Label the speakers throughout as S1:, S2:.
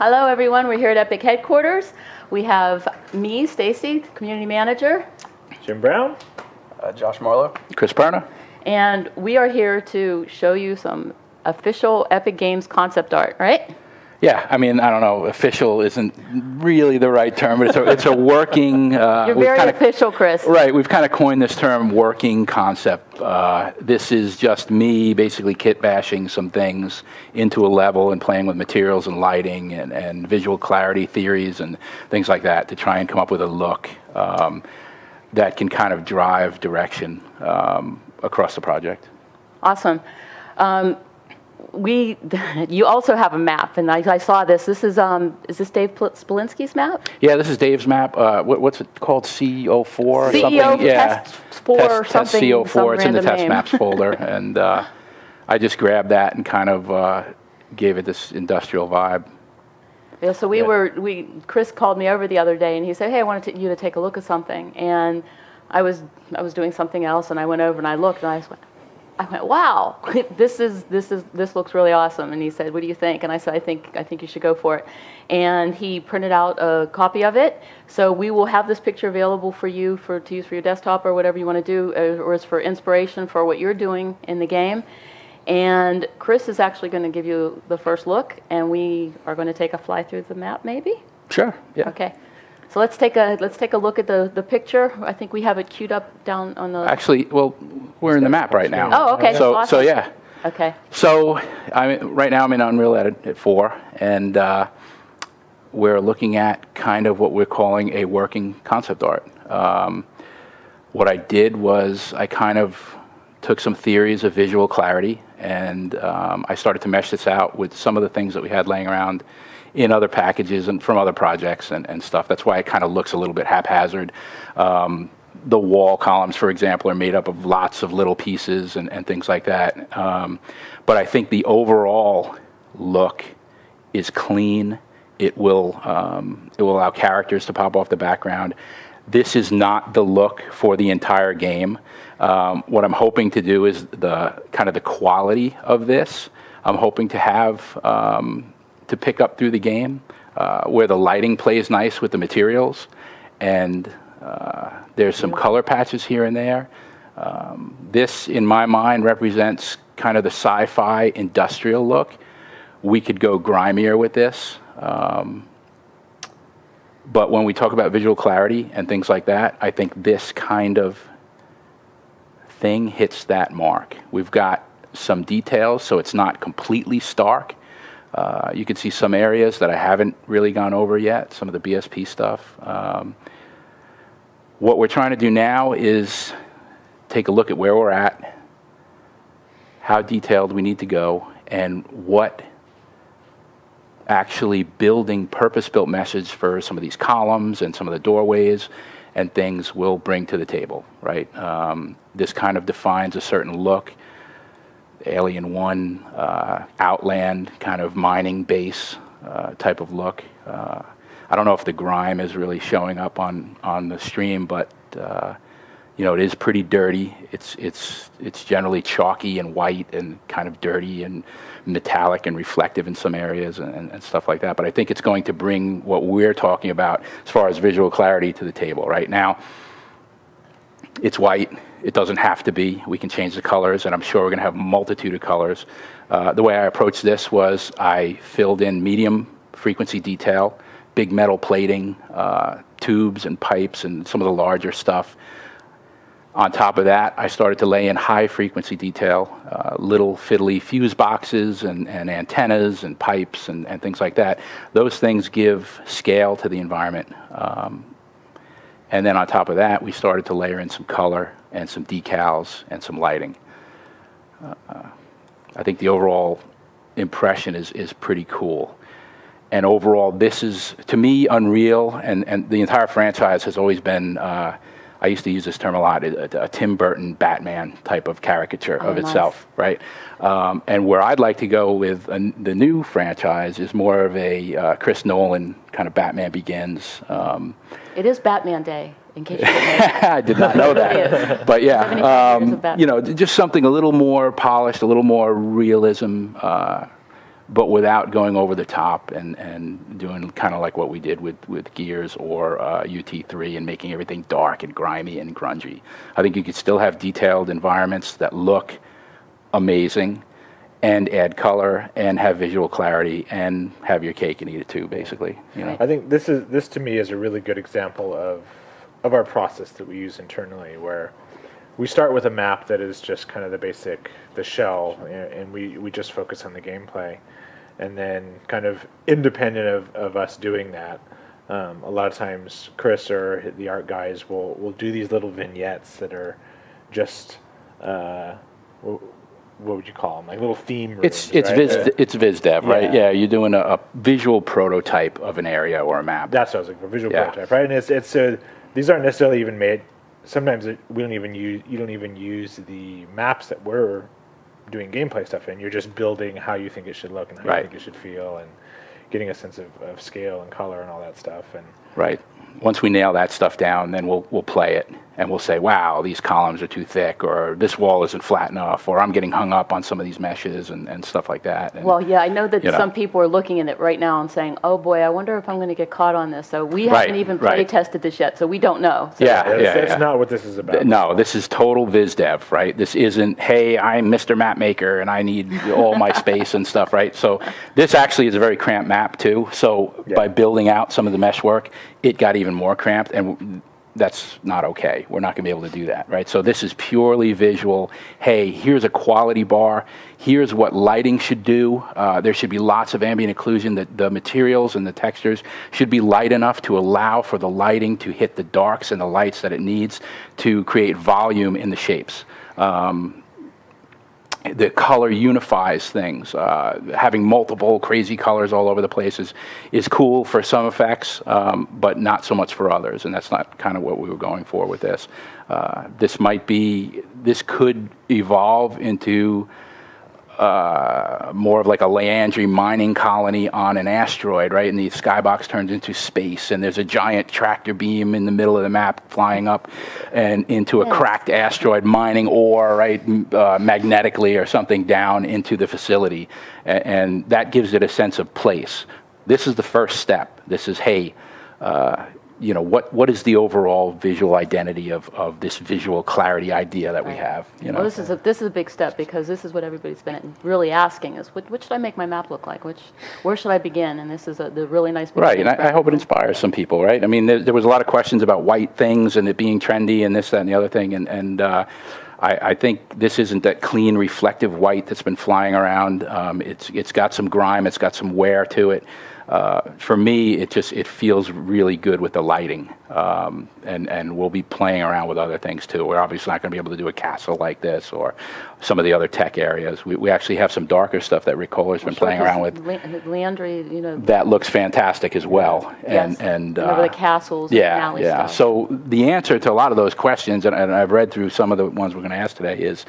S1: Hello, everyone. We're here at Epic headquarters. We have me, Stacy, community manager.
S2: Jim Brown.
S3: Josh Marlowe.
S4: Chris Perna.
S1: And we are here to show you some official Epic Games concept art, right?
S4: Yeah, I mean, I don't know, official isn't really the right term, but it's a working...
S1: You're very official, Chris.
S4: Right, we've kind of coined this term working concept. This is just me basically kit bashing some things into a level and playing with materials and lighting and visual clarity theories and things like that to try and come up with a look that can kind of drive direction across the project.
S1: Awesome. You also have a map, and I saw this. This is this Dave Spolinsky's map?
S4: Yeah, this is Dave's map. What's it called? CO4 or something?
S1: Test 4 or something.
S4: Test CO4. It's in the test
S1: name.
S4: maps folder, and I just grabbed that and kind of gave it this industrial vibe.
S1: Yeah. So Chris called me over the other day, and he said, "Hey, I wanted you to take a look at something." And I was doing something else, and I went over and I looked, and I went, wow, this looks really awesome. And he said, what do you think? And I said, I think you should go for it. And he printed out a copy of it. So we will have this picture available for you to use for your desktop or whatever you want to do, or as for inspiration for what you're doing in the game. And Chris is actually going to give you the first look, and we are going to take a fly through the map, maybe?
S4: Sure. Yeah.
S1: Okay. So let's take a look at the picture. I think we have it queued up down on the...
S4: Actually, well, we're in the map right now.
S1: Oh, okay.
S4: So,
S1: awesome.
S4: so yeah.
S1: Okay.
S4: So right now I'm in Unreal at 4, and we're looking at kind of what we're calling a working concept art. What I did was I kind of took some theories of visual clarity, and I started to mesh this out with some of the things that we had laying around in other packages and from other projects and stuff. That's why it kind of looks a little bit haphazard. The wall columns, for example, are made up of lots of little pieces and things like that. But I think the overall look is clean. It will allow characters to pop off the background. This is not the look for the entire game. What I'm hoping to do is the quality of this. I'm hoping to have to pick up through the game, where the lighting plays nice with the materials, and there's some color patches here and there. This, in my mind, represents kind of the sci-fi industrial look. We could go grimier with this, but when we talk about visual clarity and things like that, I think this kind of thing hits that mark. We've got some details, so it's not completely stark. You can see some areas that I haven't really gone over yet, some of the BSP stuff. What we're trying to do now is take a look at where we're at, how detailed we need to go, and what actually building purpose-built meshes for some of these columns and some of the doorways and things will bring to the table, right? This kind of defines a certain look. Alien 1, Outland, kind of mining base type of look. I don't know if the grime is really showing up on the stream, but you know, it is pretty dirty. It's generally chalky and white and kind of dirty and metallic and reflective in some areas and stuff like that. But I think it's going to bring what we're talking about as far as visual clarity to the table. Right now, it's white. It doesn't have to be. We can change the colors, and I'm sure we're going to have a multitude of colors. The way I approached this was I filled in medium frequency detail, big metal plating, tubes and pipes, and some of the larger stuff. On top of that, I started to lay in high frequency detail, little fiddly fuse boxes and antennas and pipes and things like that. Those things give scale to the environment. And then on top of that, we started to layer in some color and some decals and some lighting. I think the overall impression is pretty cool. And overall, this is, to me, Unreal, and the entire franchise has always been, I used to use this term a lot, a Tim Burton Batman type of caricature of itself, right? And where I'd like to go with the new franchise is more of a Chris Nolan kind of Batman Begins.
S1: It is Batman Day, in case you didn't know.
S4: I did not know that. But yeah, you know, just something a little more polished, a little more realism, but without going over the top and doing kind of like what we did with Gears or UT3 and making everything dark and grimy and grungy. I think you could still have detailed environments that look amazing and add color and have visual clarity and have your cake and eat it too, basically. You know?
S2: I think this to me is a really good example of our process that we use internally, where we start with a map that is just kind of the shell, and we just focus on the gameplay. And then kind of independent of us doing that, a lot of times Chris or the art guys will do these little vignettes that are just, what would you call them? Like little theme rooms,
S4: it's viz dev, right? Yeah, you're doing a visual prototype of an area or a map.
S2: That's what I was like, a visual prototype, right? And it's these aren't necessarily even made. Sometimes you don't even use the maps that we're doing gameplay stuff in. You're just building how you think it should look and how you think it should feel, and getting a sense of scale and color and all that stuff. And
S4: right. Once we nail that stuff down, then we'll play it, and we'll say, wow, these columns are too thick, or this wall isn't flat enough, or I'm getting hung up on some of these meshes and stuff like that. And,
S1: well, yeah, I know that some people are looking at it right now and saying, oh boy, I wonder if I'm going to get caught on this. So we haven't even play tested this yet, so we don't know. So
S2: that's not what this is about.
S4: No, this is total viz dev, right? This isn't, hey, I'm Mr. Map Maker and I need all my space and stuff, right? So this actually is a very cramped map too. So by building out some of the mesh work, it got even more cramped, and that's not okay. We're not going to be able to do that, right? So this is purely visual. Hey, here's a quality bar. Here's what lighting should do. There should be lots of ambient occlusion. The materials and the textures should be light enough to allow for the lighting to hit the darks and the lights that it needs to create volume in the shapes. The color unifies things. Having multiple crazy colors all over the place is cool for some effects, but not so much for others, and that's not kind of what we were going for with this. This could evolve into more of like a Leandri mining colony on an asteroid, right? And the skybox turns into space, and there's a giant tractor beam in the middle of the map flying up and into a cracked asteroid, mining ore, right, magnetically or something down into the facility, and that gives it a sense of place. This is the first step. This is, hey, you know, what is the overall visual identity of this visual clarity idea that we have? You know?
S1: Well, this is a big step, because this is what everybody's been really asking is, what should I make my map look like? Where should I begin? And this is the really nice beginning.
S4: Right, and I hope it inspires some people, right? I mean, there was a lot of questions about white things and it being trendy and this, that, and the other thing, and I think this isn't that clean, reflective white that's been flying around. It's got some grime, it's got some wear to it. For me, it feels really good with the lighting, and we'll be playing around with other things too. We're obviously not going to be able to do a castle like this or some of the other tech areas. We actually have some darker stuff that Rick Kohler's been playing around with.
S1: Leandri, you know,
S4: that looks fantastic as well.
S1: Yes.
S4: And
S1: remember the castles and alley stuff.
S4: So the answer to a lot of those questions, and I've read through some of the ones we're going to ask today, is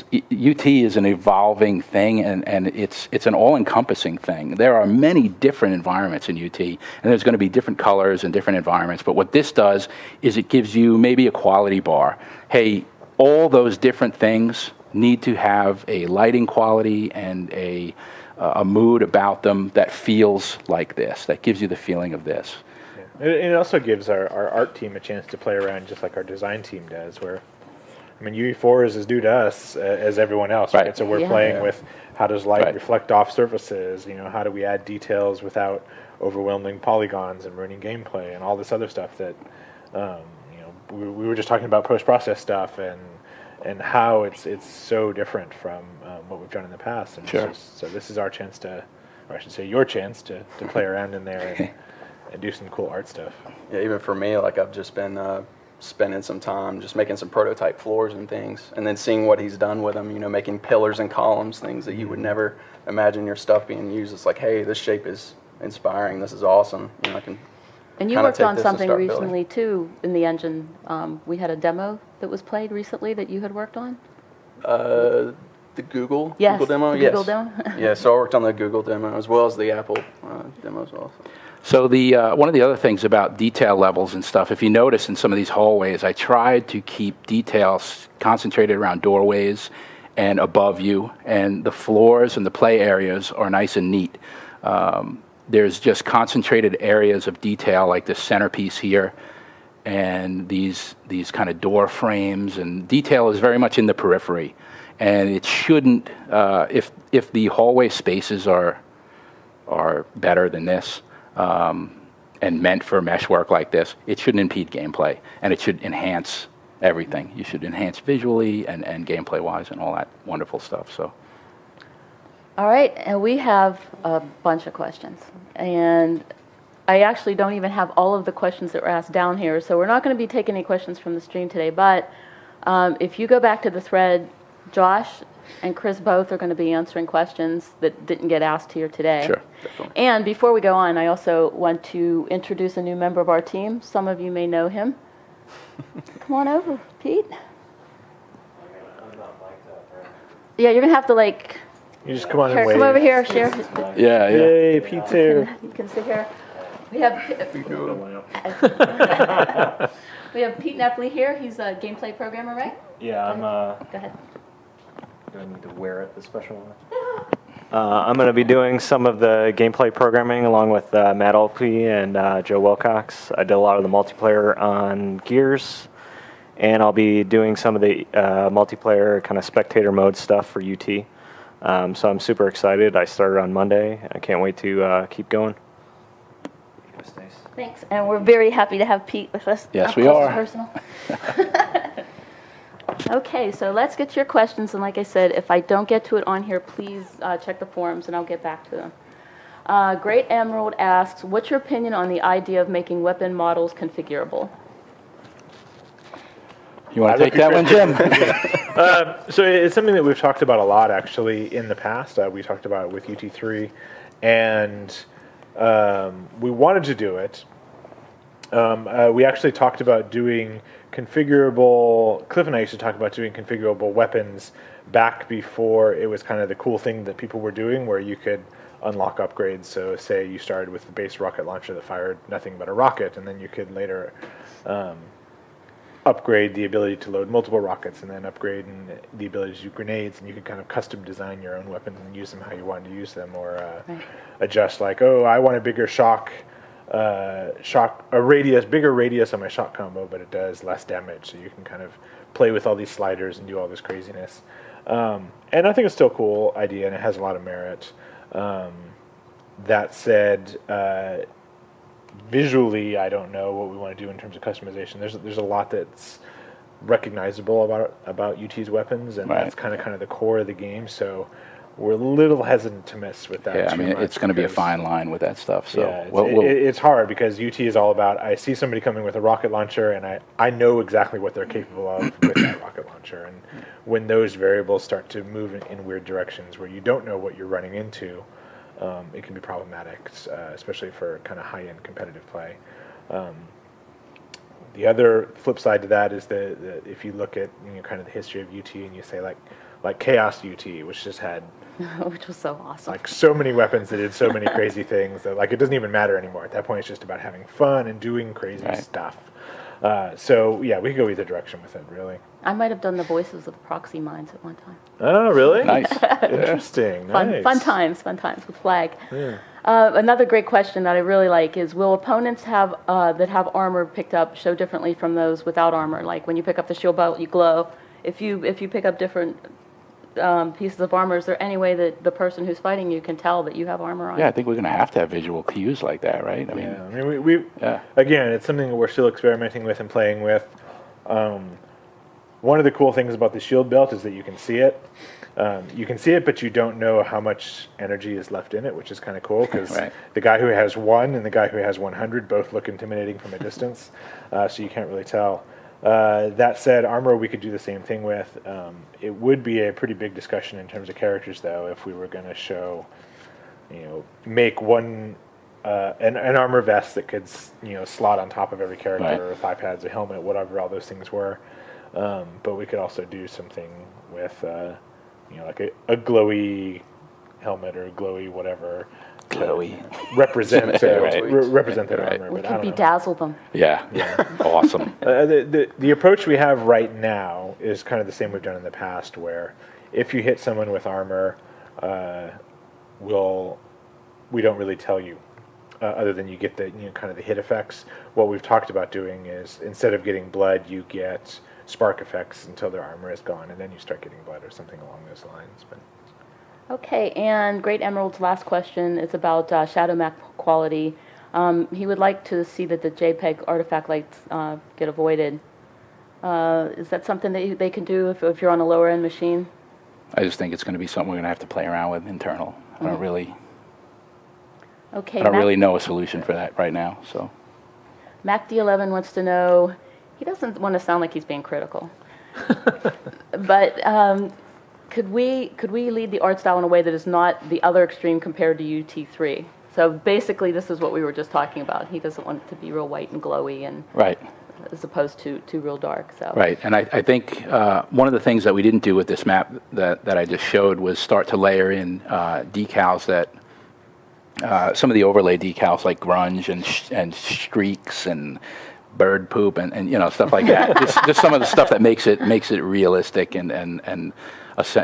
S4: UT is an evolving thing, and it's an all-encompassing thing. There are many different environments in UT, and there's going to be different colors and different environments, but what this does is it gives you maybe a quality bar. Hey, all those different things need to have a lighting quality and a mood about them that feels like this, that gives you the feeling of this.
S2: Yeah. And it also gives our art team a chance to play around just like our design team does, where, I mean, UE4 is as new to us as everyone else, right? So we're playing with how does light reflect off surfaces, you know, how do we add details without overwhelming polygons and ruining gameplay and all this other stuff that, you know, we were just talking about post-process stuff and how it's so different from what we've done in the past. And so this is our chance to, or I should say your chance to play around in there and do some cool art stuff.
S3: Yeah, even for me, like I've just been spending some time just making some prototype floors and things, and then seeing what he's done with them, you know, making pillars and columns, things that you would never imagine your stuff being used. It's like, hey, this shape is inspiring, this is awesome. You know, I can.
S1: And you worked on something recently too in the engine. We had a demo that was played recently that you had worked on.
S3: The Google demo.
S1: The Google demo.
S3: Yeah, so I worked on the Google demo as well as the Apple demo as well.
S4: So one of the other things about detail levels and stuff, if you notice in some of these hallways, I tried to keep details concentrated around doorways and above you, and the floors and the play areas are nice and neat. There's just concentrated areas of detail like this centerpiece here, and these kind of door frames, and detail is very much in the periphery. And it shouldn't, if the hallway spaces are better than this, and meant for mesh work like this, it shouldn't impede gameplay, and it should enhance everything. You should enhance visually and gameplay-wise and all that wonderful stuff. So.
S1: All right, and we have a bunch of questions, and I actually don't even have all of the questions that were asked down here, so we're not going to be taking any questions from the stream today, but if you go back to the thread, Josh and Chris both are going to be answering questions that didn't get asked here today.
S4: Sure, definitely.
S1: And before we go on, I also want to introduce a new member of our team. Some of you may know him. Come on over, Pete. Yeah, you're going to have to like...
S2: You just come on and
S1: Here,
S2: wave.
S1: come over here, share.
S4: Yeah, yeah.
S2: Yay, Pete's here.
S1: You can sit here. We have we have Pete Nepley here. He's a gameplay programmer, right?
S5: Yeah, I'm.
S1: Go ahead.
S5: Do I need to wear it, the special one? I'm going to be doing some of the gameplay programming along with Matt Alpy and Joe Wilcox. I did a lot of the multiplayer on Gears, and I'll be doing some of the multiplayer kind of spectator mode stuff for UT. So I'm super excited. I started on Monday. I can't wait to keep going.
S1: Thanks, and we're very happy to have Pete with us.
S4: Yes,
S1: Up
S4: we
S1: close
S4: are.
S1: and personal. Okay, so let's get to your questions, and like I said, if I don't get to it on here, please check the forums, and I'll get back to them. Great Emerald asks, what's your opinion on the idea of making weapon models configurable?
S4: You want to take that one, Jim?
S2: So it's something that we've talked about a lot, actually, in the past. We talked about it with UT3, and we wanted to do it. We actually talked about doing configurable, Cliff and I used to talk about doing configurable weapons back before it was kind of the cool thing that people were doing, where you could unlock upgrades. So say you started with the base rocket launcher that fired nothing but a rocket, and then you could later upgrade the ability to load multiple rockets, and then upgrade the ability to do grenades, and you could kind of custom design your own weapons and use them how you wanted to use them, or adjust, like, oh, I want a bigger bigger radius on my shock combo, but it does less damage, so you can kind of play with all these sliders and do all this craziness. And I think it's still a cool idea, and it has a lot of merit. That said, visually, I don't know what we want to do in terms of customization. There's a lot that's recognizable about UT's weapons, and that's kind of the core of the game. So we're a little hesitant to mess with that.
S4: Yeah, I mean, it's going to be a fine line with that stuff. So
S2: yeah, it's hard because UT is all about, I see somebody coming with a rocket launcher, and I know exactly what they're capable of with that rocket launcher. And when those variables start to move in weird directions where you don't know what you're running into, it can be problematic, especially for kind of high-end competitive play. The other flip side to that is that if you look at kind of the history of UT, and you say like Chaos UT, which just had
S1: Which was so awesome.
S2: like so many weapons that did so many crazy things that like it doesn't even matter anymore. At that point, it's just about having fun and doing crazy stuff. So yeah, we could go either direction with it, really.
S1: I might have done the voices of the proxy mines at one time.
S2: Oh, really?
S4: Nice.
S2: Interesting. Nice.
S1: Fun times with Flag. Yeah. Another great question that I really like is, will opponents have that have armor picked up show differently from those without armor? Like when you pick up the shield belt, you glow. If you pick up different pieces of armor, is there any way that the person who's fighting you can tell that you have armor on?
S4: Yeah, I think we're going to have visual cues like that, right? I mean,
S2: we again, it's something that we're still experimenting with and playing with. One of the cool things about the shield belt is that you can see it. You can see it, but you don't know how much energy is left in it, which is kind of cool because the guy who has 1 and the guy who has 100 both look intimidating from a distance, so you can't really tell. That said, armor we could do the same thing with. It would be a pretty big discussion in terms of characters, though, if we were going to show, make one an armor vest that could slot on top of every character, or thigh pads, a helmet, whatever all those things were. But we could also do something with like a glowy helmet or a glowy whatever. Represent that armor.
S1: We can bedazzle them.
S4: Yeah. Awesome.
S2: The approach we have right now is kind of the same we've done in the past, where if you hit someone with armor, we don't really tell you, other than you get the kind of the hit effects. What we've talked about doing is instead of getting blood, you get spark effects until their armor is gone, and then you start getting blood or something along those lines. But
S1: okay, and Great Emerald's last question is about shadow map quality. He would like to see that the JPEG artifact lights get avoided. Is that something that they can do if you're on a lower end machine?
S4: I just think it's going to be something we're going to have to play around with internal. I don't really.
S1: Okay.
S4: I don't really know a solution for that right now. So.
S1: Mac D11 wants to know. He doesn't want to sound like he's being critical, but could we lead the art style in a way that is not the other extreme compared to UT3? So basically, this is what we were just talking about. He doesn't want it to be real white and glowy, and
S4: right,
S1: as opposed to real dark. So
S4: right, and I think one of the things that we didn't do with this map that I just showed was start to layer in decals that some of the overlay decals like grunge and streaks and bird poop and stuff like that. just some of the stuff that makes it realistic and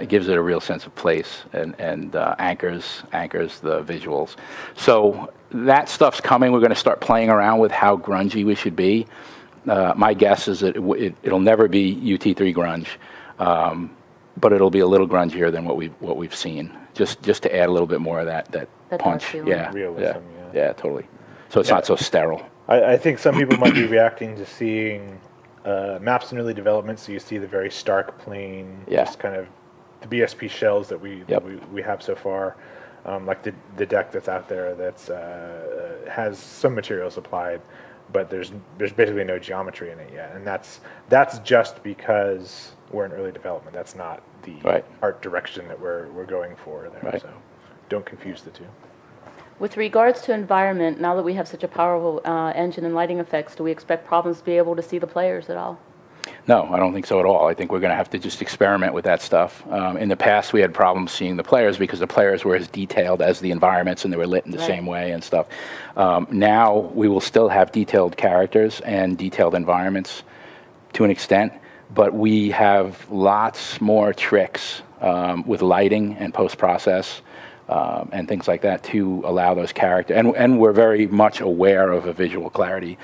S4: gives it a real sense of place and anchors the visuals. So that stuff's coming. We're going to start playing around with how grungy we should be. My guess is that it'll never be UT3 grunge, but it'll be a little grungier than what we've seen. Just to add a little bit more of that punch.
S2: Realism,
S4: yeah, totally. So it's not so sterile.
S2: I think some people might be reacting to seeing maps in early development, so you see the very stark plain, just kind of the BSP shells that we have so far, like the deck that's out there that's has some materials applied, but there's basically no geometry in it yet, and that's just because we're in early development. That's not the art direction that we're going for there. So don't confuse the two.
S1: With regards to environment, now that we have such a powerful engine and lighting effects, do we expect problems to be able to see the players at all?
S4: No, I don't think so at all. I think we're going to have to just experiment with that stuff. In the past, we had problems seeing the players because the players were as detailed as the environments and they were lit in the same way and stuff. Now, we will still have detailed characters and detailed environments to an extent, but we have lots more tricks with lighting and post-process and things like that to allow those characters. And we're very much aware of a visual clarity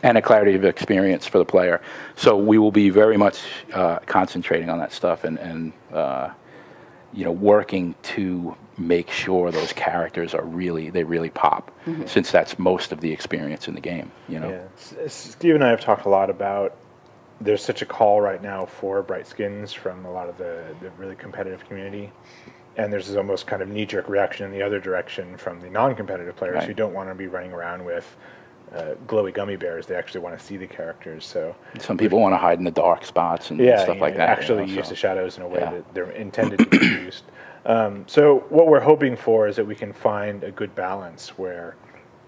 S4: and a clarity of experience for the player. So we will be very much concentrating on that stuff and working to make sure those characters are really pop, since that's most of the experience in the game.
S2: Yeah. Steve and I have talked a lot about there's such a call right now for bright skins from a lot of the really competitive community. And there's this almost kind of knee-jerk reaction in the other direction from the non-competitive players who don't want to be running around with glowy gummy bears. They actually want to see the characters. So
S4: some people want to hide in the dark spots and stuff like that.
S2: Actually use the shadows in a way that they're intended to be used. So what we're hoping for is that we can find a good balance where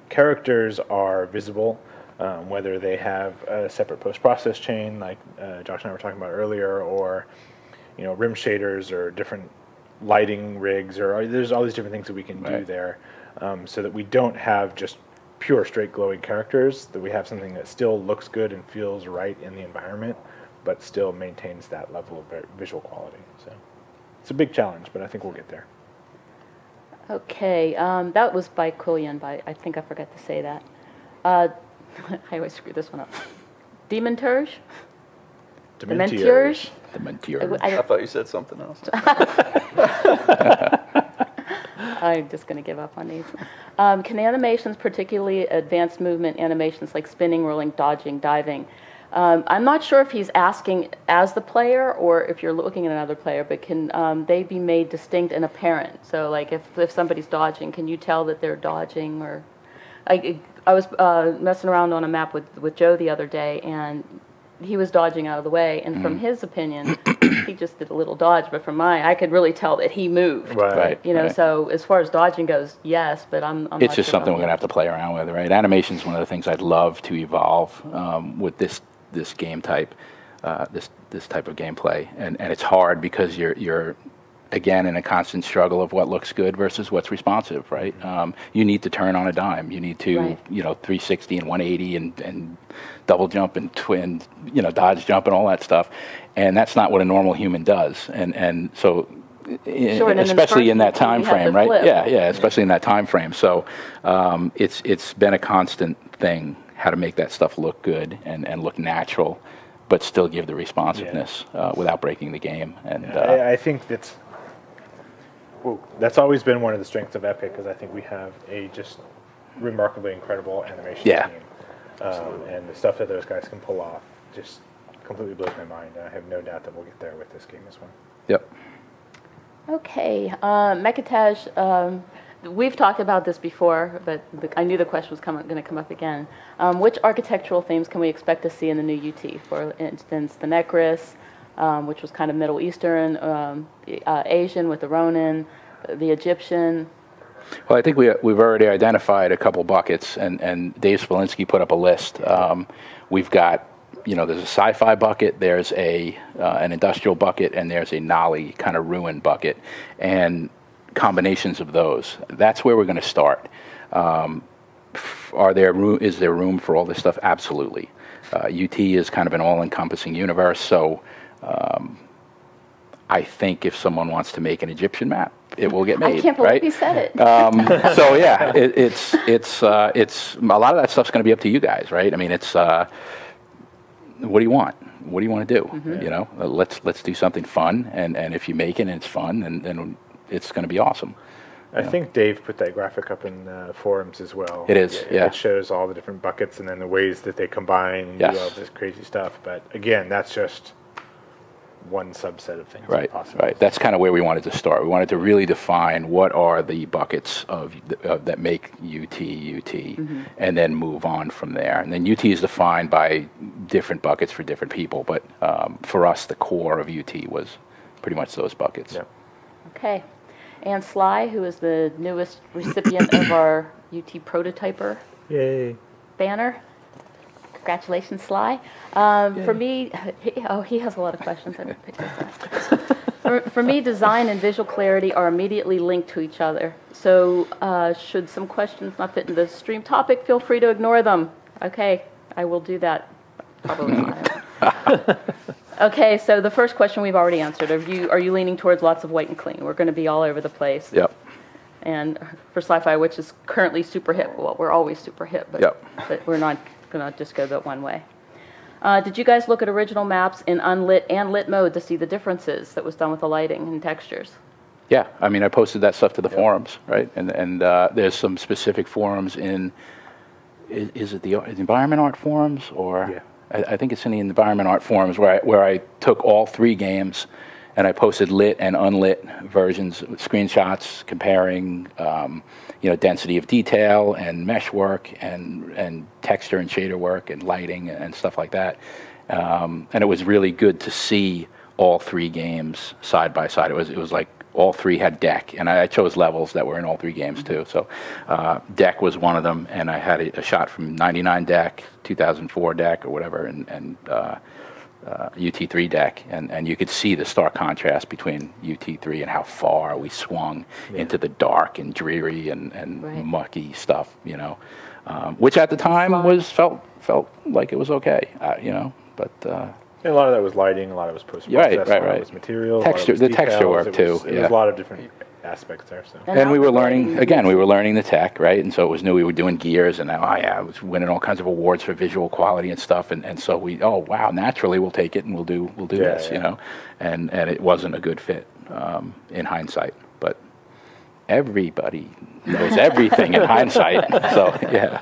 S2: characters are visible, whether they have a separate post-process chain like Josh and I were talking about earlier, or rim shaders or different lighting rigs, or there's all these different things that we can do there, so that we don't have just pure straight glowing characters, that we have something that still looks good and feels right in the environment, but still maintains that level of visual quality. So it's a big challenge, but I think we'll get there.
S1: Okay, that was by Quillian, but I think I forgot to say that. I always screw this one up. Dementurge? Dementures?
S3: I thought you said something else.
S1: I'm just going to give up on these. Can animations, particularly advanced movement animations like spinning, rolling, dodging, diving, I'm not sure if he's asking as the player or if you're looking at another player, but can they be made distinct and apparent? So like if somebody's dodging, can you tell that they're dodging? Or I was messing around on a map with Joe the other day, and he was dodging out of the way, and from his opinion, he just did a little dodge, but from mine, I could really tell that he moved.
S2: Right.
S1: So as far as dodging goes, yes, but I'm
S4: it's
S1: not
S4: just
S1: sure
S4: something we're going to have to play around with, right? Animation is one of the things I'd love to evolve with this game type, this type of gameplay, and it's hard because you're again, in a constant struggle of what looks good versus what's responsive, right? You need to turn on a dime. You need to,
S1: Right.
S4: 360 and 180 and double jump and twin, dodge jump and all that stuff. And that's not what a normal human does. And so,
S1: Sure, and in
S4: especially in that
S1: first
S4: time
S1: you have
S4: frame,
S1: the
S4: right?
S1: flip.
S4: Yeah, especially in that time frame. So it's been a constant thing how to make that stuff look good and look natural, but still give the responsiveness without breaking the game. And
S2: I think that's always been one of the strengths of Epic, because I think we have a just remarkably incredible animation
S4: Yeah.
S2: team. And the stuff that those guys can pull off just completely blows my mind. And I have no doubt that we'll get there with this game as well.
S4: Yep.
S1: Okay, Mekataj, we've talked about this before, but I knew the question was going to come up again. Which architectural themes can we expect to see in the new UT? For instance, the Necris, which was kind of Middle Eastern, Asian with the Ronin, the Egyptian.
S4: Well, I think we've already identified a couple buckets, and Dave Smolinski put up a list. We've got, there's a sci-fi bucket, there's an industrial bucket, and there's a Nolly kind of ruin bucket, and combinations of those. That's where we're going to start. Is there room for all this stuff? Absolutely. UT is kind of an all-encompassing universe, so I think if someone wants to make an Egyptian map, it will get made.
S1: I can't believe
S4: right?
S1: he said it.
S4: So yeah, it's a lot of that stuff's going to be up to you guys, right? I mean, it's what do you want? What do you want to do? Let's do something fun, and if you make it and it's fun, then it's going to be awesome.
S2: I think Dave put that graphic up in the forums as well.
S4: It is, yeah.
S2: It shows all the different buckets and then the ways that they combine and do all this crazy stuff. But again, that's just one subset of things.
S4: Right. That's kind of where we wanted to start. We wanted to really define what are the buckets that make UT, and then move on from there. And then UT is defined by different buckets for different people, but for us, the core of UT was pretty much those buckets.
S2: Yep.
S1: Okay. And Sly, who is the newest recipient of our UT Prototyper
S2: Yay.
S1: banner. Congratulations, Sly. For me, he has a lot of questions. I didn't pick this up. For me, design and visual clarity are immediately linked to each other. So should some questions not fit in the stream topic, feel free to ignore them. Okay, I will do that. Probably not. Okay, so the first question we've already answered. Are you leaning towards lots of white and clean? We're going to be all over the place.
S4: Yep.
S1: And for sci-fi, which is currently super hip, well, we're always super hip, but we're not going to just go that one way. Did you guys look at original maps in unlit and lit mode to see the differences that was done with the lighting and textures?
S4: Yeah, I mean, I posted that stuff to the forums, right? And there's some specific forums in, is it the Environment Art forums, or?
S2: Yeah.
S4: I think it's in the Environment Art forums where I took all three games and I posted lit and unlit versions, screenshots comparing, density of detail and mesh work and texture and shader work and lighting and stuff like that. And it was really good to see all three games side by side. It was like all three had deck, and I chose levels that were in all three games too. So deck was one of them, and I had a shot from 99 deck, 2004 deck or whatever, and UT3 deck, and you could see the stark contrast between UT3 and how far we swung into the dark and dreary and mucky stuff, which at the time felt like it was okay, but.
S2: And a lot of that was lighting, a lot of it was post-process, a lot of it was material,
S4: texture, the texture work too.
S2: It was a lot of different aspects there. So.
S4: And we were learning, we were learning the tech, right? And so it was new. We were doing gears, and I was winning all kinds of awards for visual quality and stuff. And so naturally we'll take it and we'll do this, And it wasn't a good fit in hindsight, but everybody knows everything in hindsight. So yeah.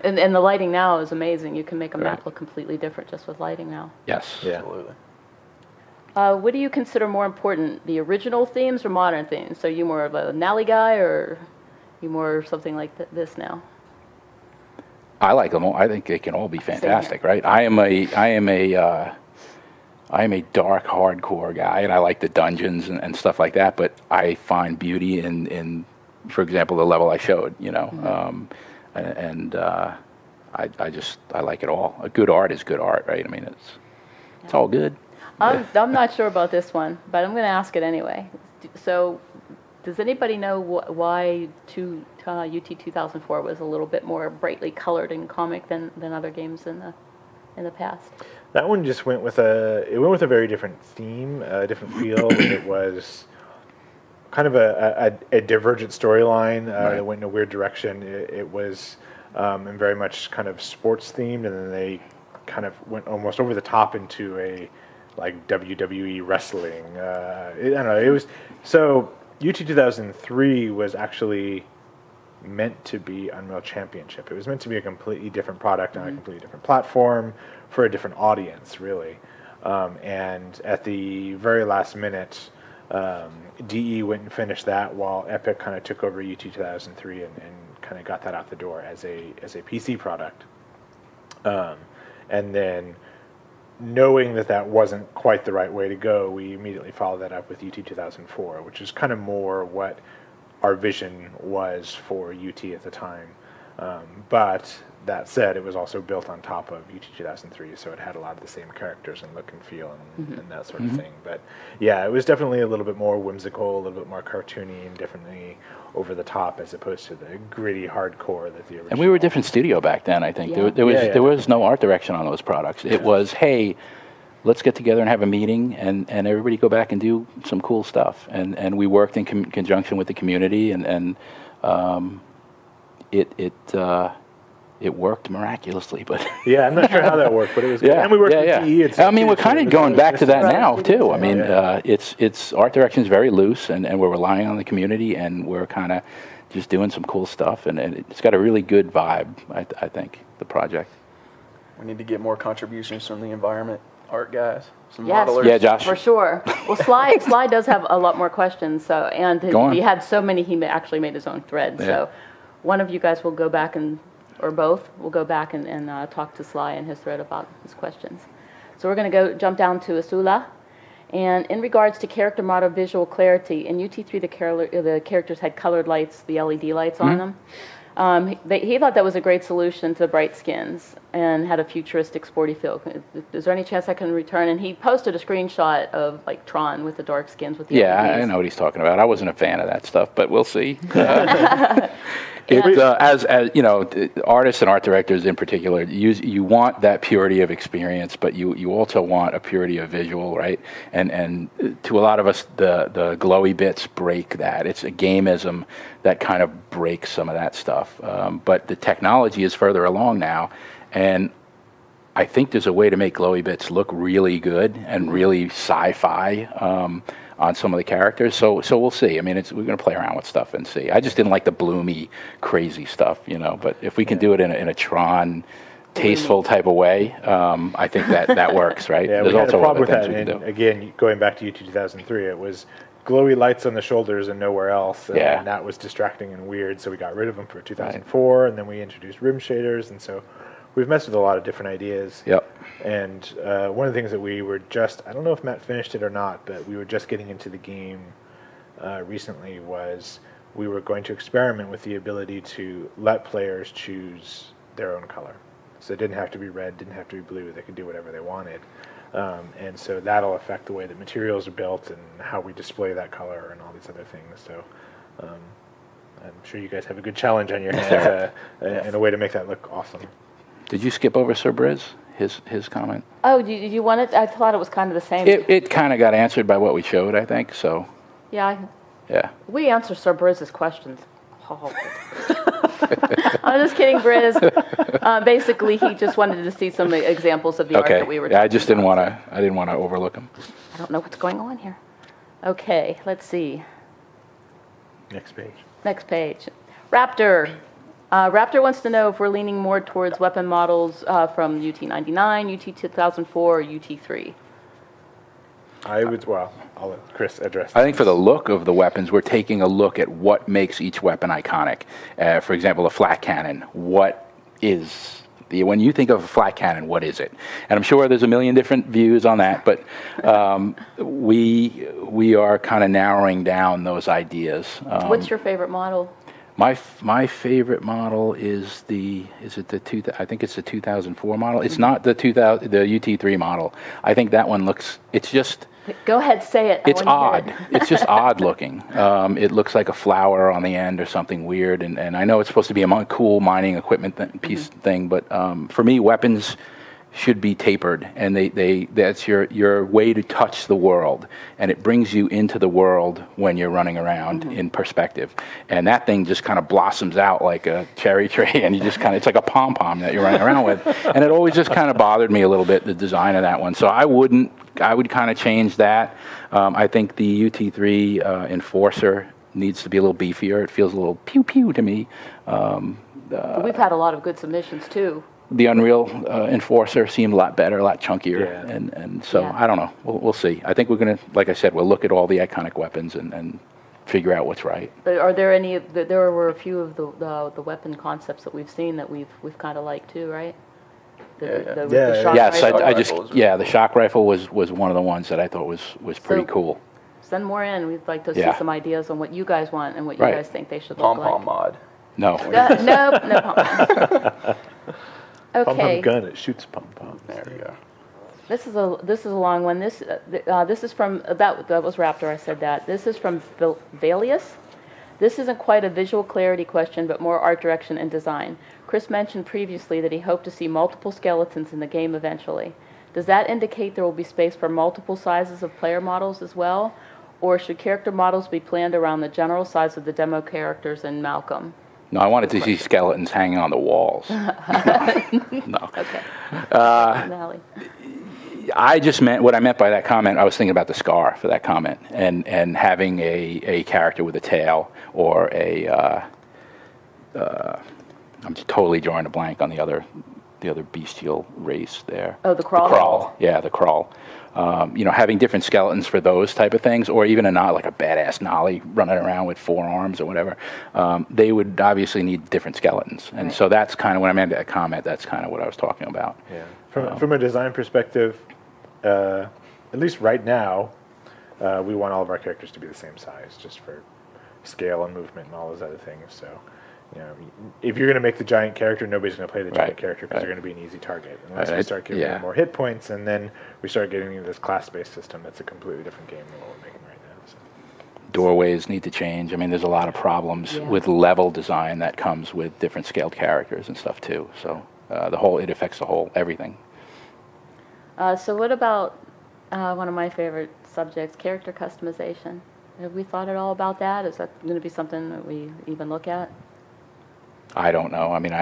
S1: And the lighting now is amazing. You can make a map look completely different just with lighting now.
S4: Yes.
S2: Yeah.
S3: Absolutely.
S1: What do you consider more important, the original themes or modern themes? So you more of a Nally guy, or you more something like this now?
S4: I like them all. I think they can all be fantastic, right? I am a dark hardcore guy, and I like the dungeons and stuff like that. But I find beauty in for example, the level I showed. I like it all. Good art is good art, right? I mean, it's all good.
S1: I'm not sure about this one, but I'm going to ask it anyway. So, does anybody know why UT 2004 was a little bit more brightly colored in comic than other games in the past?
S2: That one just went with a very different theme, a different feel. It was kind of a divergent storyline that went in a weird direction. It was and very much kind of sports themed, and then they kind of went almost over the top into a like WWE wrestling. I don't know. It was so UT 2003 was actually meant to be Unreal Championship. It was meant to be a completely different product on a completely different platform for a different audience, really. And at the very last minute, DE went and finished that, while Epic kind of took over UT 2003 and kind of got that out the door as a PC product. And then, knowing that wasn't quite the right way to go, we immediately followed that up with UT 2004, which is kind of more what our vision was for UT at the time. But that said, it was also built on top of UT 2003, so it had a lot of the same characters and look and feel and that sort of thing. But yeah, it was definitely a little bit more whimsical, a little bit more cartoony, and definitely over the top as opposed to the gritty hardcore that the original.
S4: And we were a different studio back then, I think.
S1: Yeah.
S4: There was no art direction on those products. It was, hey, let's get together and have a meeting and everybody go back and do some cool stuff. And we worked in conjunction with the community, and it worked miraculously, but
S2: yeah, I'm not sure how that worked, but it was good. And we worked with DE. And
S4: I mean, we're kind of going back to that now too. I mean,
S2: Yeah.
S4: It's art direction is very loose, and we're relying on the community, and we're kind of just doing some cool stuff, and it's got a really good vibe. I think the project.
S3: We need to get more contributions from the environment art guys. Some
S1: Yes,
S3: modelers.
S4: Yeah, Josh.
S1: for sure. Well, Sly does have a lot more questions. So, and
S4: Go on.
S1: he had so many, he actually made his own thread.
S4: Yeah.
S1: So, one of you guys will go back or both will go back and talk to Sly and his thread about his questions. So we're going to jump down to Asula. And in regards to character model visual clarity, in UT3 the characters had colored lights, the LED lights on them. He thought that was a great solution to bright skins and had a futuristic sporty feel. Is there any chance I can return? And he posted a screenshot of like Tron with the dark skins with the
S4: Yeah,
S1: LEDs.
S4: I know what he's talking about. I wasn't a fan of that stuff, but we'll see. As you know, artists and art directors in particular, you want that purity of experience, but you also want a purity of visual, right? And to a lot of us, the glowy bits break that. It's a gameism that kind of breaks some of that stuff. But the technology is further along now, and I think there's a way to make glowy bits look really good and really sci-fi on some of the characters. So we'll see. I mean, we're going to play around with stuff and see. I just didn't like the bloomy, crazy stuff, you know. But if we can do it in a Tron, tasteful type of way, I think that works, right?
S2: Yeah,
S4: There's
S2: we had a
S4: also
S2: problem with
S4: other
S2: that.
S4: things we
S2: And
S4: can do.
S2: again, going back to UT 2003, it was glowy lights on the shoulders and nowhere else.
S4: Yeah.
S2: And that was distracting and weird, so we got rid of them for 2004, and then we introduced rim shaders, and so we've messed with a lot of different ideas.
S4: Yep.
S2: And one of the things that we were I don't know if Matt finished it or not, but we were just getting into the game recently, was we were going to experiment with the ability to let players choose their own color. So it didn't have to be red, didn't have to be blue, they could do whatever they wanted. And so that'll affect the way that materials are built and how we display that color and all these other things. So I'm sure you guys have a good challenge on your hands and a way to make that look awesome.
S4: Did you skip over Sir Briz, his comment?
S1: Oh, did you want it? I thought it was kind of the same.
S4: It kind of got answered by what we showed, I think. So
S1: Yeah,
S4: yeah.
S1: we answer Sir Briz's questions. Oh. I'm just kidding, Briz. Basically, he just wanted to see some examples of the art
S4: Okay.
S1: that we were
S4: Yeah, I
S1: talking
S4: just didn't
S1: about.
S4: want to. I didn't want to overlook him.
S1: I don't know what's going on here. Okay, let's see.
S2: Next page.
S1: Next page. Raptor. Raptor wants to know if we're leaning more towards weapon models from UT99, UT 2004, or UT3.
S2: I'll let Chris address
S4: I think for the look of the weapons, we're taking a look at what makes each weapon iconic. For example, a flat cannon. What is when you think of a flat cannon, what is it? And I'm sure there's a million different views on that, but we are kind of narrowing down those ideas.
S1: What's your favorite model?
S4: My favorite model is I think it's the 2004 model. It's not the UT3 model. I think that one looks, it's just,
S1: Go ahead, say it.
S4: it's odd. It's just odd looking. It looks like a flower on the end or something weird. And I know it's supposed to be a cool mining equipment thing, but for me, weapons should be tapered, and that's your way to touch the world, and it brings you into the world when you're running around in perspective. And that thing just kind of blossoms out like a cherry tree, and you just kind of, it's like a pom-pom that you're running around with. And it always just kind of bothered me a little bit, the design of that one. So I would kind of change that. I think the UT3 Enforcer needs to be a little beefier. It feels a little pew-pew to me.
S1: We've had a lot of good submissions, too.
S4: The Unreal Enforcer seemed a lot better, a lot chunkier,
S2: Yeah.
S4: and so I don't know. We'll see. I think we're gonna, like I said, we'll look at all the iconic weapons and figure out what's right.
S1: But are there any? There were a few of the weapon concepts that we've seen that we've kind of liked too, right? The shock
S4: Yes,
S1: rifle.
S4: the shock rifle was one of the ones that I thought was pretty cool.
S1: Send more in. We'd like to see
S4: Yeah.
S1: some ideas on what you guys want and what you
S4: Right.
S1: guys think they should look like.
S3: Pom-pom mod.
S4: No.
S1: No pom-pom. Okay.
S2: Pom-pom gun, it shoots pom-pom.
S3: There we go.
S1: This is a long one. This is from that was Raptor. I said that. This is from Valius. This isn't quite a visual clarity question, but more art direction and design. Chris mentioned previously that he hoped to see multiple skeletons in the game eventually. Does that indicate there will be space for multiple sizes of player models as well, or should character models be planned around the general size of the demo characters in Malcolm?
S4: No, I wanted to see skeletons hanging on the walls. No.
S1: Okay. Nally.
S4: I just meant, what I meant by that comment, I was thinking about the scar for that comment, and having a character with a tail, or I'm just totally drawing a blank on the other bestial race there.
S1: Oh, the Crawl?
S4: The Crawl, yeah, the Crawl. Having different skeletons for those type of things, or even like a badass Nolly running around with 4 arms or whatever, they would obviously need different skeletons. And so that's kind of when I meant that comment, that's kind of what I was talking about.
S2: Yeah. From a design perspective, at least right now, we want all of our characters to be the same size, just for scale and movement and all those other things. So, if you're going to make the giant character, nobody's going to play the giant character because they're going to be an easy target. Unless we start giving them more hit points, and then we start getting into this class-based system, that's a completely different game than what we're making right now. So.
S4: Doorways need to change. I mean, there's a lot of problems with level design that comes with different scaled characters and stuff too. So it affects everything.
S1: So what about one of my favorite subjects, character customization? Have we thought at all about that? Is that going to be something that we even look at?
S4: I don't know. I mean,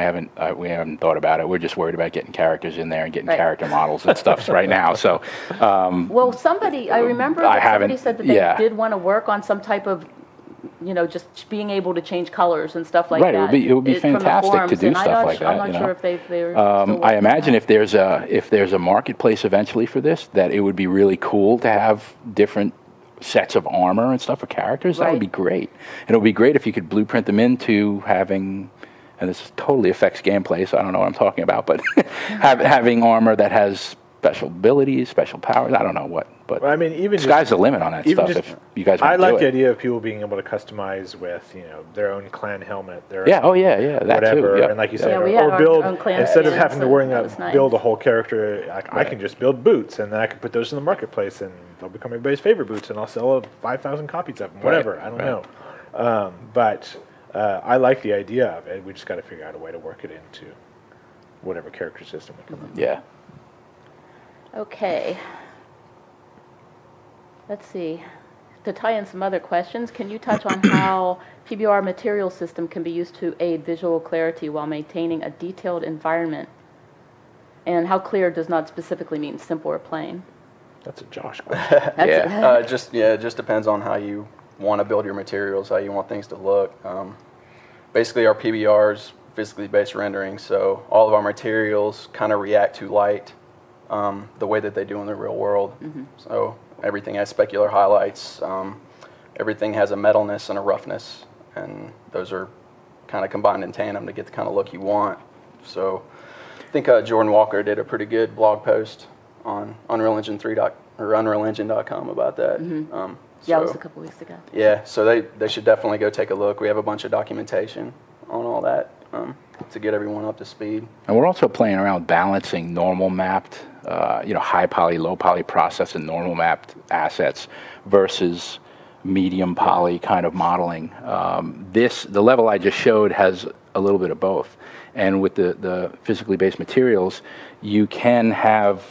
S4: we haven't thought about it. We're just worried about getting characters in there and getting character models and stuff right now. So,
S1: well, I remember somebody said that they did want to work on some type of, just being able to change colors and stuff like that.
S4: Right. It would be fantastic to do stuff like that.
S1: I'm not sure if they're.
S4: I imagine if there's a marketplace eventually for this, that it would be really cool to have different sets of armor and stuff for characters. That would be great. And it would be great if you could blueprint them into having. And this totally affects gameplay, so I don't know what I'm talking about, but having armor that has special abilities, special powers, I don't know what. But
S2: well, I mean, even
S4: sky's the limit on that stuff. If you guys want to do it.
S2: I like the idea of people being able to customize with, their own clan helmet, their
S4: that
S2: whatever,
S4: too. Yep.
S2: And like you said,
S1: or
S2: build
S1: instead
S2: of having to worry about build a whole character. I can just build boots, and then I can put those in the marketplace, and they'll become everybody's favorite boots, and I'll sell 5,000 copies of them. Whatever, I don't know, but. I like the idea of it. We just got to figure out a way to work it into whatever character system we come up with.
S4: Yeah.
S1: Okay. Let's see. To tie in some other questions, can you touch on how PBR material system can be used to aid visual clarity while maintaining a detailed environment? And how clear does not specifically mean simple or plain?
S2: That's a Josh question.
S3: It just depends on how you want to build your materials, how you want things to look. Basically, our PBR is physically based rendering, so all of our materials kind of react to light the way that they do in the real world. So everything has specular highlights. Everything has a metalness and a roughness, and those are kind of combined in tandem to get the kind of look you want. So I think Jordan Walker did a pretty good blog post on UnrealEngine3 or UnrealEngine.com about that.
S1: Yeah, it
S3: So,
S1: was a couple weeks ago.
S3: yeah, so they should definitely go take a look. We have a bunch of documentation on all that to get everyone up to speed.
S4: And we're also playing around balancing normal mapped, high poly, low poly process and normal mapped assets versus medium poly kind of modeling. The level I just showed has a little bit of both. And with the physically based materials, you can have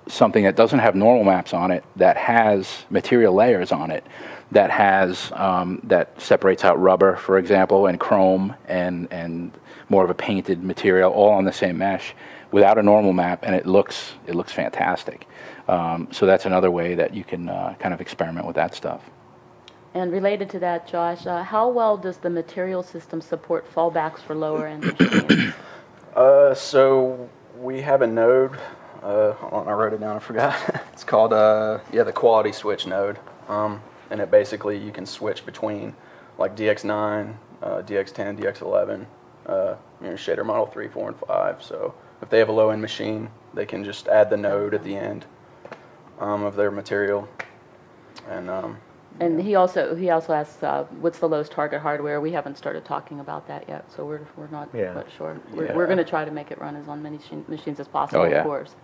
S4: something that doesn't have normal maps on it, that has material layers on it, that has that separates out rubber, for example, and chrome and more of a painted material, all on the same mesh, without a normal map, and it looks fantastic. So that's another way that you can kind of experiment with that stuff.
S1: And related to that, Josh, how well does the material system support fallbacks for lower end machines?
S3: So we have a node. Hold on, I wrote it down. I forgot. It's called the quality switch node, and it basically you can switch between like DX9, DX10, DX11, shader model 3, 4, and 5. So if they have a low end machine, they can just add the node at the end of their material,
S1: And he also asks, what's the lowest target hardware? We haven't started talking about that yet, so we're not quite sure. We're going to try to make it run as on many machines as possible, of course.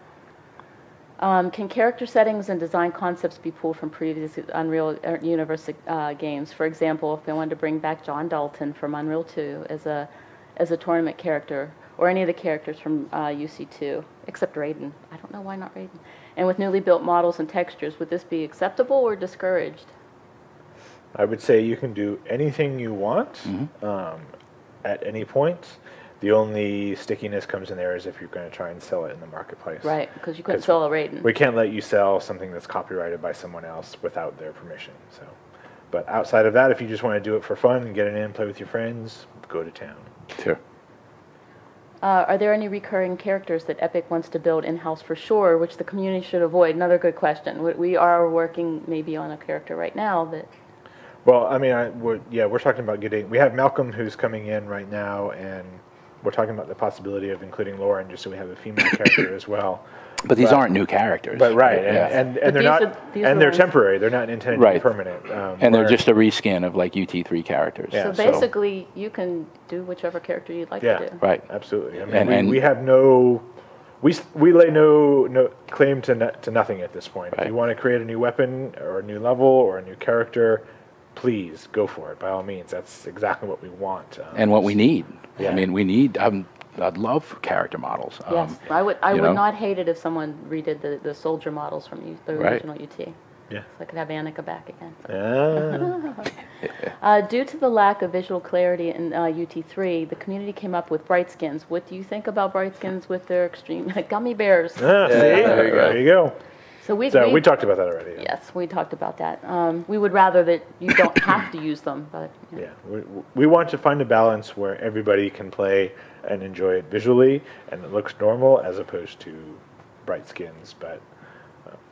S1: Can character settings and design concepts be pulled from previous Unreal Universe games? For example, if they wanted to bring back John Dalton from Unreal 2 as a tournament character, or any of the characters from UC2, except Raiden. I don't know why not Raiden. And with newly built models and textures, would this be acceptable or discouraged?
S2: I would say you can do anything you want at any point. The only stickiness comes in there is if you're going to try and sell it in the marketplace.
S1: Right, because you couldn't sell a Raiden.
S2: We can't let you sell something that's copyrighted by someone else without their permission. So, but outside of that, if you just want to do it for fun and get it in, play with your friends, go to town.
S4: Sure.
S1: Are there any recurring characters that Epic wants to build in-house for sure, which the community should avoid? Another good question. We are working maybe on a character right now that...
S2: Well, I mean, we're talking about we have Malcolm who's coming in right now, and we're talking about the possibility of including Lauren, just so we have a female character as well.
S4: But these aren't new characters.
S2: But and they're not, and they're temporary. They're not intended to be permanent.
S4: And they're just a reskin of like UT3 characters.
S1: Yeah, so basically, you can do whichever character you'd like to do.
S4: Right.
S2: Absolutely. I mean, we have we lay no claim to nothing at this point. Right. If you want to create a new weapon or a new level or a new character, please go for it. By all means, that's exactly what we want.
S4: And what we need. Yeah. I mean, we need. I'd love character models.
S1: Yes, I would not hate it if someone redid the soldier models from the original UT.
S2: Yeah.
S1: So I could have Annika back again.
S2: Yeah.
S1: Due to the lack of visual clarity in UT3, the community came up with Bright Skins. What do you think about Bright Skins with their extreme gummy bears?
S2: There you go.
S1: So we
S2: talked about that already. Yeah.
S1: Yes, we talked about that. We would rather that you don't have to use them, but
S2: we want to find a balance where everybody can play and enjoy it visually, and it looks normal as opposed to bright skins. But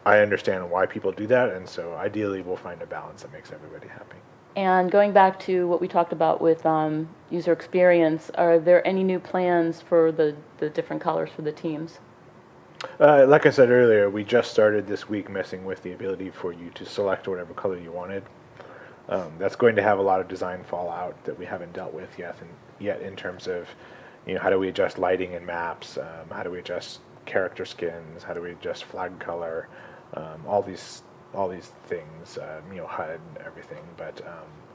S2: I understand why people do that, and so ideally we'll find a balance that makes everybody happy.
S1: And going back to what we talked about with user experience, are there any new plans for the different colors for the teams?
S2: Like I said earlier, we just started this week messing with the ability for you to select whatever color you wanted. That's going to have a lot of design fallout that we haven't dealt with yet in terms of, how do we adjust lighting in maps? How do we adjust character skins? How do we adjust flag color? All these things, HUD and everything. But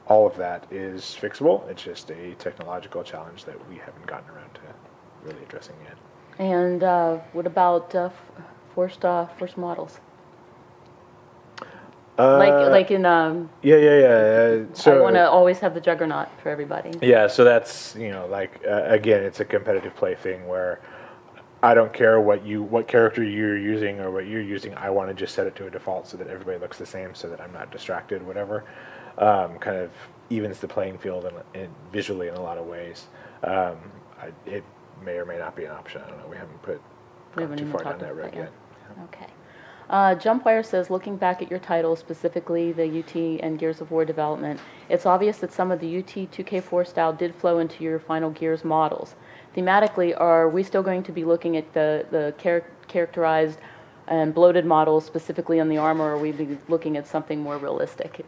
S2: all of that is fixable. It's just a technological challenge that we haven't gotten around to really addressing yet.
S1: And what about forced models? Like in
S2: So
S1: I want to always have the Juggernaut for everybody.
S2: Yeah, so that's again, it's a competitive play thing where I don't care what character you're using or what you're using. I want to just set it to a default so that everybody looks the same, so that I'm not distracted. Whatever, kind of evens the playing field and visually in a lot of ways. It may or may not be an option. I don't know. We haven't gone too far down that road yet.
S1: Okay. Jumpwire says, looking back at your titles, specifically the UT and Gears of War development, it's obvious that some of the UT 2K4 style did flow into your final Gears models. Thematically, are we still going to be looking at the characterized and bloated models specifically on the armor, or we be looking at something more realistic?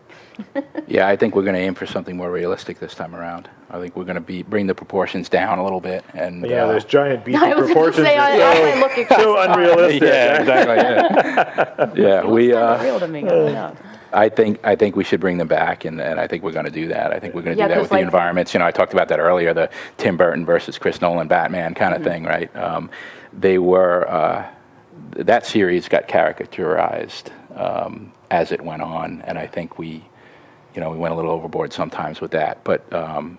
S4: Yeah, I think we're going to aim for something more realistic this time around. I think we're going to bring the proportions down a little bit. And
S2: Yeah, there's giant beefy
S1: I was going to
S2: proportions.
S1: say, I might look at
S2: So unrealistic.
S4: yeah, exactly. Yeah, we.
S1: real to me. I don't know.
S4: I think we should bring them back, and I think we're going to do that. I think we're going to
S1: Yeah,
S4: do that
S1: 'cause
S4: with the
S1: like-
S4: environments. You know, I talked about that earlier, the Tim Burton versus Chris Nolan Batman kind of thing, right? They were that series got caricaturized as it went on, and I think we went a little overboard sometimes with that. But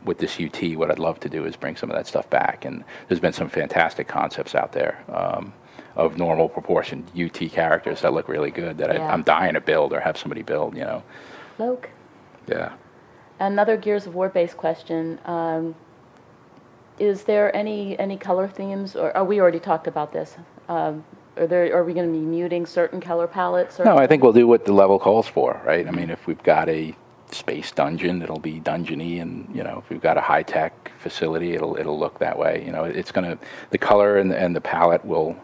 S4: with this UT, what I'd love to do is bring some of that stuff back, and there's been some fantastic concepts out there. Of normal proportioned UT characters that look really good that
S1: Yeah.
S4: I'm dying to build or have somebody build,
S1: Loke.
S4: Yeah.
S1: Another Gears of War based question. Is there any color themes, or we already talked about this? Are we going to be muting certain color palettes? Or
S4: No, I think we'll do what the level calls for, right? I mean, if we've got a space dungeon, it'll be dungeony, and if we've got a high tech facility, it'll look that way. It's the color and the palette will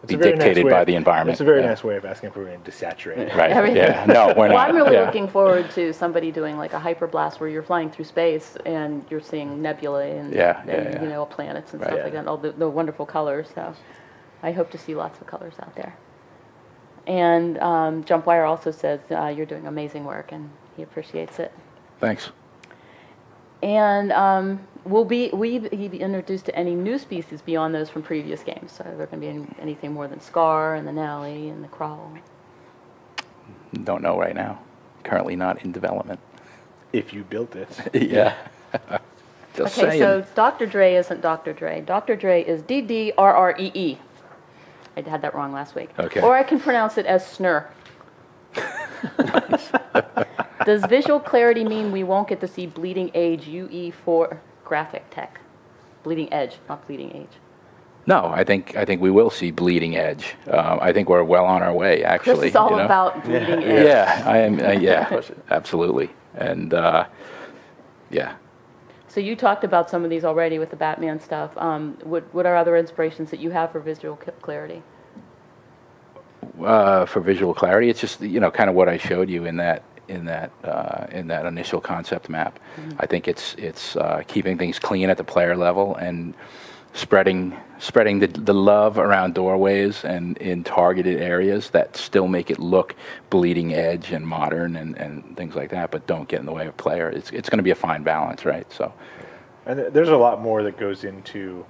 S2: It's
S4: be
S2: a very nice
S4: dictated
S2: way
S4: by
S2: of-
S4: the environment.
S2: It's a very
S4: Yeah.
S2: nice way of asking if we're going to desaturate it.
S4: Right.
S1: Everything.
S4: Yeah. No, we're not.
S1: Well, I'm really
S4: yeah.
S1: looking forward to somebody doing like a hyperblast where you're flying through space and you're seeing nebulae and,
S4: Yeah,
S1: and
S4: yeah.
S1: planets and
S4: Right.
S1: stuff like that, all the wonderful colors. So I hope to see lots of colors out there. And Jumpwire also says you're doing amazing work, and he appreciates it.
S4: Thanks.
S1: And will he be introduced to any new species beyond those from previous games? So there going to be anything more than Scar and the Nally and the Crawl?
S4: Don't know right now. Currently not in development.
S2: If you built it.
S4: Yeah. Just
S1: Okay,
S4: saying.
S1: so Dr. Dre isn't Dr. Dre. Dr. Dre is DDRREE. I had that wrong last week.
S4: Okay.
S1: Or I can pronounce it as Snur. Does visual clarity mean we won't get to see Bleeding Edge UE4 graphic tech? Bleeding Edge, not Bleeding Edge.
S4: No, I think we will see Bleeding Edge. I think we're well on our way, actually.
S1: This is all
S4: you know?
S1: about Bleeding Edge.
S4: Yeah, I am. Yeah, absolutely. And yeah.
S1: So you talked about some of these already with the Batman stuff. What are other inspirations that you have for visual clarity?
S4: For visual clarity, it's just kind of what I showed you in that initial concept map.
S1: Mm-hmm.
S4: I think it's keeping things clean at the player level and spreading the love around doorways and in targeted areas that still make it look bleeding edge and modern and things like that, but don't get in the way of player. It's going to be a fine balance, right? So,
S2: And there's a lot more that goes into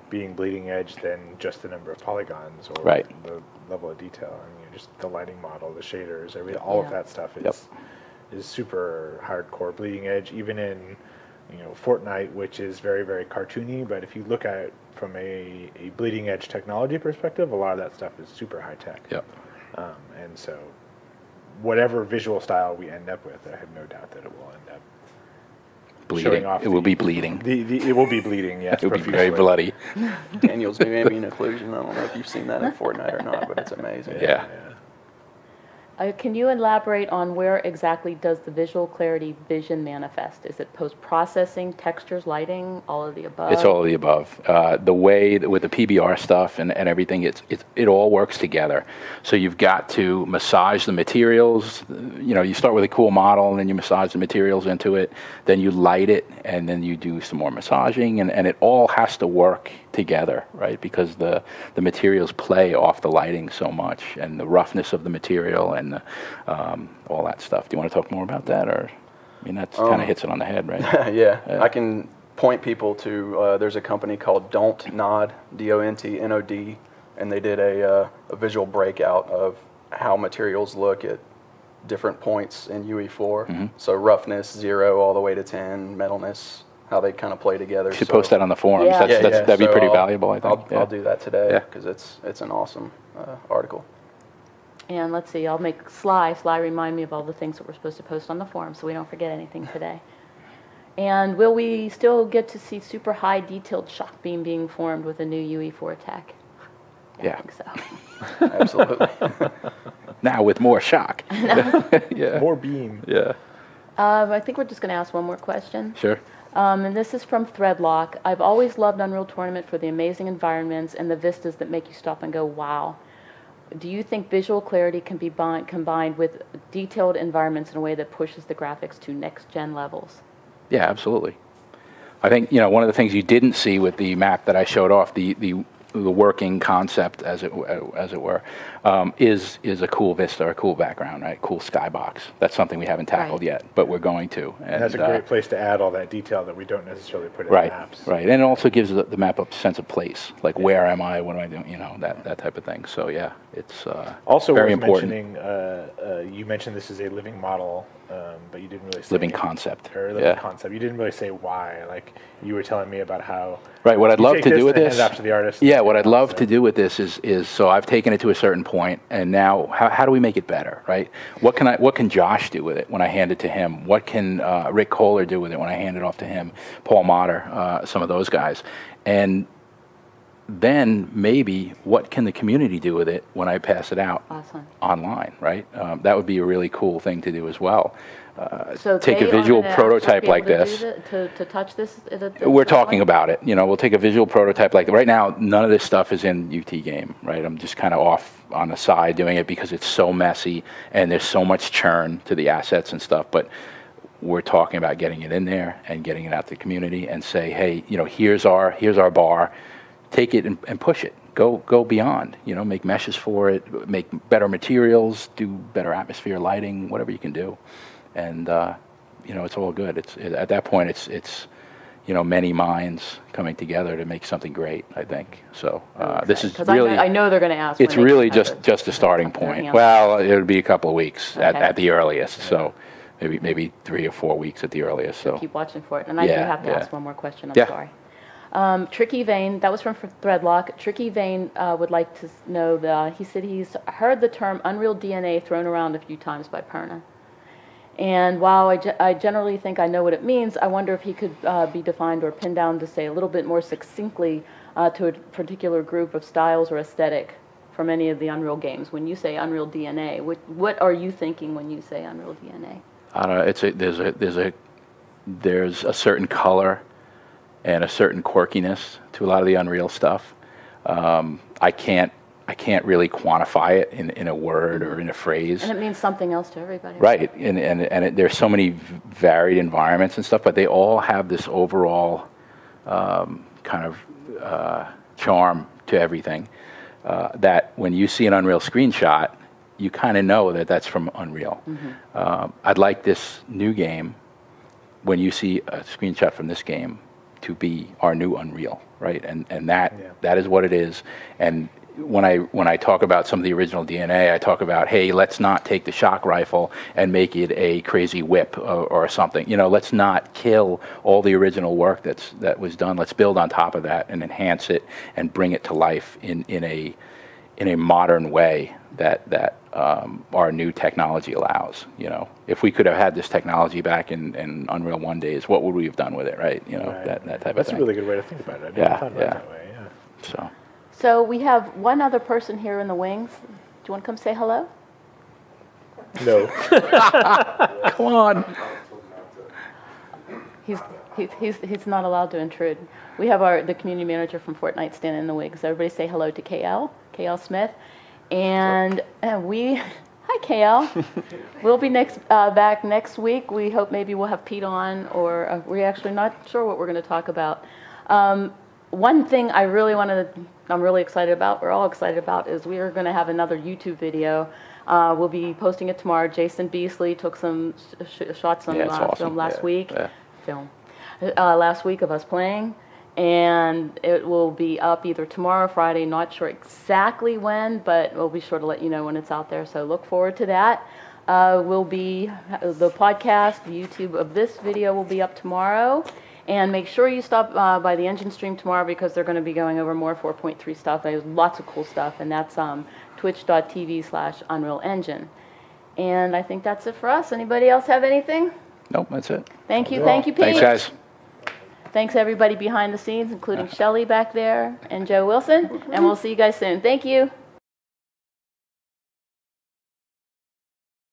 S2: being bleeding edge than just the number of polygons or
S4: Right.
S2: the level of detail. I mean, just the lighting model, the shaders, all of
S1: Yeah.
S2: that stuff
S4: Yep.
S2: is super hardcore bleeding edge. Even in Fortnite, which is very, very cartoony, but if you look at it from a bleeding edge technology perspective, a lot of that stuff is super high tech.
S4: yep.
S2: And so, whatever visual style we end up with, I have no doubt that it will end up
S4: Bleeding.
S2: off
S4: It will
S2: the-
S4: be bleeding.
S2: it will be bleeding. Yes,
S4: It will be
S2: profusely.
S4: very bloody.
S3: Daniel's new ambient occlusion. I don't know if you've seen that in Fortnite or not, but it's amazing.
S4: Yeah.
S1: Can you elaborate on where exactly does the visual clarity vision manifest? Is it post-processing, textures, lighting, all of the above?
S4: It's all of the above. The way that with the PBR stuff and everything, it all works together. So you've got to massage the materials. You start with a cool model, and then you massage the materials into it. Then you light it, and then you do some more massaging, and it all has to work together, right? Because the materials play off the lighting so much, and the roughness of the material, and all that stuff. Do you want to talk more about that, or? I mean, that kind of hits it on the head, right?
S3: Yeah, I can point people to, there's a company called Don't Nod, DONTNOD, and they did a visual breakout of how materials look at different points in UE4. So roughness, 0 all the way to 10, metalness, how they kind of play together.
S4: You should post that on the forums.
S1: Yeah.
S4: That'd be
S3: So
S4: pretty
S3: I'll-
S4: valuable, I think.
S3: I'll do that today
S4: Yeah.
S3: because it's an awesome article.
S1: And let's see, I'll make Sly remind me of all the things that we're supposed to post on the forum so we don't forget anything today. And will we still get to see super high detailed shock beam being formed with a new UE4 tech?
S4: Yeah.
S1: I think so.
S3: Absolutely.
S4: Now with more shock. Yeah.
S2: More beam.
S4: Yeah.
S1: I think we're just going to ask one more question.
S4: Sure.
S1: And this is from Threadlock. I've always loved Unreal Tournament for the amazing environments and the vistas that make you stop and go, wow. do you think visual clarity can be combined with detailed environments in a way that pushes the graphics to next-gen levels?
S4: Yeah, absolutely. I think, one of the things you didn't see with the map that I showed off, the working concept, as it were, is a cool vista, a cool background, right? Cool skybox. That's something we haven't tackled yet, but we're going to. And
S2: that's a great place to add all that detail that we don't necessarily put in maps.
S4: Right, and it also gives the map a sense of place, like where am I, what am I doing, that type of thing. So yeah, it's
S2: also
S4: very
S2: worth
S4: important.
S2: Mentioning, you mentioned this is a living model, but you didn't really say
S4: living concept.
S2: Or living concept. You didn't really say why. Like you were telling me about how.
S4: Right. What I'd love to do with this.
S2: Hand it off to the artist.
S4: Yeah. What I'd love to do with this is so I've taken it to a certain point, and now how do we make it better, right? What can Josh do with it when I hand it to him? What can Rick Kohler do with it when I hand it off to him? Paul Motter, some of those guys, and then maybe what can the community do with it when I pass it out online, right? That would be a really cool thing to do as well.
S1: So
S4: take a visual prototype like this.
S1: To touch this?
S4: We're talking about it. We'll take a visual prototype like that. Right now, none of this stuff is in UT Game, right? I'm just kind of off on the side doing it because it's so messy and there's so much churn to the assets and stuff. But we're talking about getting it in there and getting it out to the community and say, hey, here's our bar. Take it and push it. Go beyond. Make meshes for it. Make better materials. Do better atmosphere lighting. Whatever you can do. And it's all good. At that point, it's many minds coming together to make something great. I think so. This is really.
S1: I know they're going to ask.
S4: It's really just a starting point. Well, it would be a couple of weeks at the earliest. So maybe 3 or 4 weeks at the earliest. So
S1: keep watching for it. And I do have to ask one more question. I'm sorry. Tricky Vane, that was from Threadlock. Tricky Vane would like to know that he said he's heard the term Unreal DNA thrown around a few times by Perna. And while I generally think I know what it means, I wonder if he could be defined or pinned down to say a little bit more succinctly to a particular group of styles or aesthetic from any of the Unreal games. When you say Unreal DNA, what are you thinking when you say Unreal DNA?
S4: I don't know. There's a certain color and a certain quirkiness to a lot of the Unreal stuff. I can't really quantify it in a word or in a phrase.
S1: And it means something else to everybody.
S4: Right, and there's so many varied environments and stuff, but they all have this overall kind of charm to everything that when you see an Unreal screenshot, you kind of know that that's from Unreal. I'd like this new game, when you see a screenshot from this game, to be our new Unreal, right? And that is what it is. And when I talk about some of the original DNA, I talk about, hey, let's not take the shock rifle and make it a crazy whip or something. Let's not kill all the original work that was done. Let's build on top of that and enhance it and bring it to life in a modern way that our new technology allows. If we could have had this technology back in Unreal 1 days, what would we have done with it, right? That type of thing.
S2: That's a really good way to think about it. I never thought about it that way. Yeah.
S1: So we have one other person here in the wings. Do you want to come say hello?
S2: No.
S4: Come on.
S1: He's not allowed to intrude. We have the community manager from Fortnite standing in the wings. Everybody say hello to KL Smith. And hi KL. We'll be back next week. We hope maybe we'll have Pete on, or we're actually not sure what we're going to talk about. One thing I'm really excited about, we're all excited about, is we are going to have another YouTube video. We'll be posting it tomorrow. Jason Beasley took some shots on film last week. Last week of us playing. And it will be up either tomorrow or Friday. Not sure exactly when, but we'll be sure to let you know when it's out there. So look forward to that. The podcast, the YouTube of this video will be up tomorrow. And make sure you stop by the Engine stream tomorrow, because they're going to be going over more 4.3 stuff. There's lots of cool stuff, and that's twitch.tv/Unreal Engine. And I think that's it for us. Anybody else have anything?
S4: Nope, that's it.
S1: Thank you, Pete.
S4: Thanks, guys.
S1: Thanks, everybody behind the scenes, including Shelly back there and Joe Wilson. And we'll see you guys soon. Thank you.